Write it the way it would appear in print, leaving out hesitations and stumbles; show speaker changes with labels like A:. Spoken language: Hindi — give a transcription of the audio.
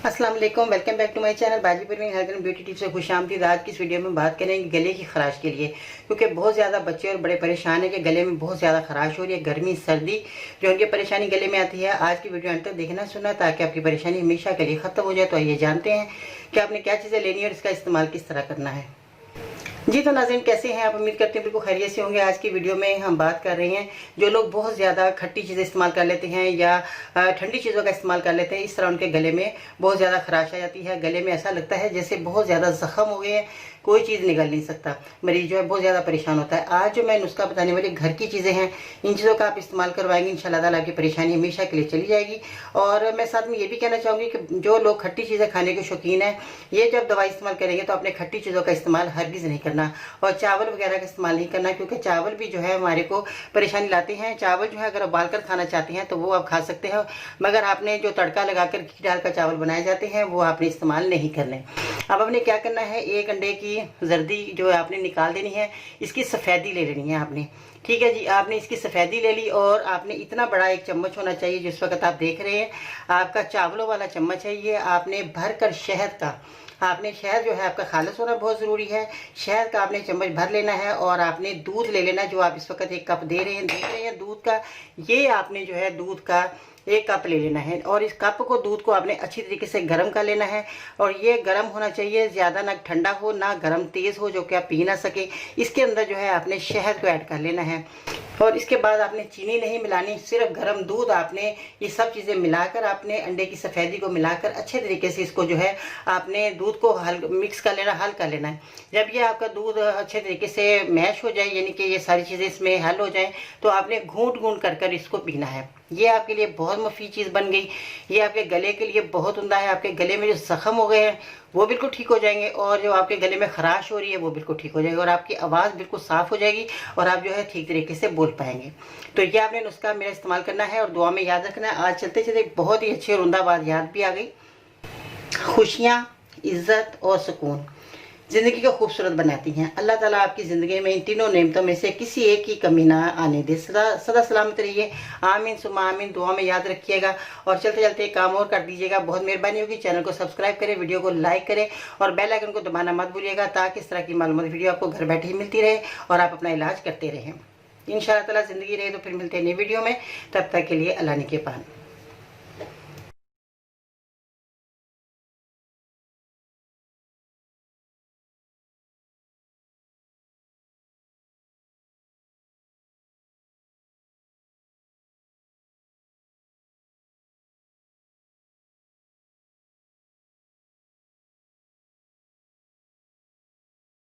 A: अस्सलाम वालेकुम, welcome back to my channel Baji Parveen health and beauty tips से खुशामदीद। आज की इस वीडियो में बात करेंगे गले की खराश के लिए, क्योंकि बहुत ज़्यादा बच्चे और बड़े परेशान हैं कि गले में बहुत ज़्यादा खराश हो रही है। गर्मी सर्दी जो उनकी परेशानी गले में आती है। आज की वीडियो अंत तक देखना सुनना ताकि आपकी परेशानी हमेशा के लिए ख़त्म हो जाए। तो आइए जानते हैं कि आपने क्या चीज़ें लेनी है और इसका इस्तेमाल किस तरह करना है। जी तो नाज़रीन, कैसे हैं आप? उम्मीद करते हैं बिल्कुल खैरियत से होंगे। आज की वीडियो में हम बात कर रहे हैं जो लोग बहुत ज़्यादा खट्टी चीज़ें इस्तेमाल कर लेते हैं या ठंडी चीज़ों का इस्तेमाल कर लेते हैं, इस तरह उनके गले में बहुत ज़्यादा खराश आ जाती है। गले में ऐसा लगता है जैसे बहुत ज़्यादा ज़ख्म हो गए हैं, कोई चीज़ निकल नहीं सकता। मरीज जो है बहुत ज़्यादा परेशान होता है। आज जो मैं नुस्खा बताने वाली घर की चीज़ें हैं, इन चीज़ों का आप इस्तेमाल करवाएंगे, इंशाल्लाह ताला आपकी परेशानी हमेशा के लिए चली जाएगी। और मैं साथ में ये भी कहना चाहूँगी कि जो लोग खट्टी चीज़ें खाने के शौकीन हैं, ये जब दवाई इस्तेमाल करेंगे तो अपने खट्टी चीज़ों का इस्तेमाल हरगिज़ नहीं करना और चावल वगैरह का इस्तेमाल नहीं करना, क्योंकि चावल भी जो है हमारे को परेशानी लाते हैं। चावल जो है अगर उबाल कर खाना चाहते हैं तो वो आप खा सकते हैं, मगर आपने जो तड़का लगाकर घी डालकर चावल बनाए जाते हैं वो आपने इस्तेमाल नहीं करने। अब आपने क्या करना है, एक अंडे की जर्दी जो है आपने निकाल देनी है, इसकी सफ़ेदी ले लेनी है आपने। ठीक है जी, आपने इसकी सफ़ेदी ले ली और आपने इतना बड़ा एक चम्मच होना चाहिए जिस वक्त आप देख रहे हैं, आपका चावलों वाला चम्मच है ये। आपने भर कर शहद का, आपने शहद जो है आपका खालिस होना बहुत ज़रूरी है। शहद का आपने चम्मच भर लेना है और आपने दूध ले लेना है, जो आप इस वक्त एक कप दे रहे हैं दूध का, ये आपने जो है दूध का एक कप ले लेना है। और इस कप को, दूध को आपने अच्छी तरीके से गर्म कर लेना है। और ये गर्म होना चाहिए, ज़्यादा ना ठंडा हो ना गर्म तेज़ हो जो कि आप पी ना सके। इसके अंदर जो है आपने शहद को ऐड कर लेना है और इसके बाद आपने चीनी नहीं मिलानी, सिर्फ गर्म दूध आपने ये सब चीज़ें मिलाकर, आपने अंडे की सफ़ेदी को मिलाकर अच्छे तरीके से इसको जो है आपने दूध को मिक्स कर लेना, हल कर लेना है। जब ये आपका दूध अच्छे तरीके से मैश हो जाए, यानी कि ये सारी चीज़ें इसमें हल हो जाएं, तो आपने घूंट घूंट कर इसको पीना है। ये आपके लिए बहुत मुफीद चीज़ बन गई। ये आपके गले के लिए बहुत उम्दा है। आपके गले में जो ज़ख्म हो गए हैं वो बिल्कुल ठीक हो जाएंगे और जो आपके गले में खराश हो रही है वो बिल्कुल ठीक हो जाएगी और आपकी आवाज़ बिल्कुल साफ़ हो जाएगी और आप जो है ठीक तरीके से बोल पाएंगे। तो ये आपने नुस्खा मेरा इस्तेमाल करना है और दुआ में याद रखना है। आज चलते चलते बहुत ही अच्छी और उम्दा बात याद भी आ गई। खुशियाँ, इज़्ज़त और सुकून ज़िंदगी को खूबसूरत बनाती हैं। अल्लाह ताला आपकी ज़िंदगी में इन तीनों नेमतों में से किसी एक की कमी ना आने दे। सदा सलामत रहिए। आमीन सुम्मा आमीन। दुआ में याद रखिएगा और चलते चलते एक काम और कर दीजिएगा, बहुत मेहरबानी होगी। चैनल को सब्सक्राइब करें, वीडियो को लाइक करें और बेल आइकन को दबाना मत भूलिएगा, ताकि इस तरह की मालूमात वीडियो आपको घर बैठे ही मिलती रहे और आप अपना इलाज करते रहें। इंशाअल्लाह ताला ज़िंदगी रहे तो फिर मिलते हैं नई वीडियो में। तब तक के लिए अल्लाह निगहबान।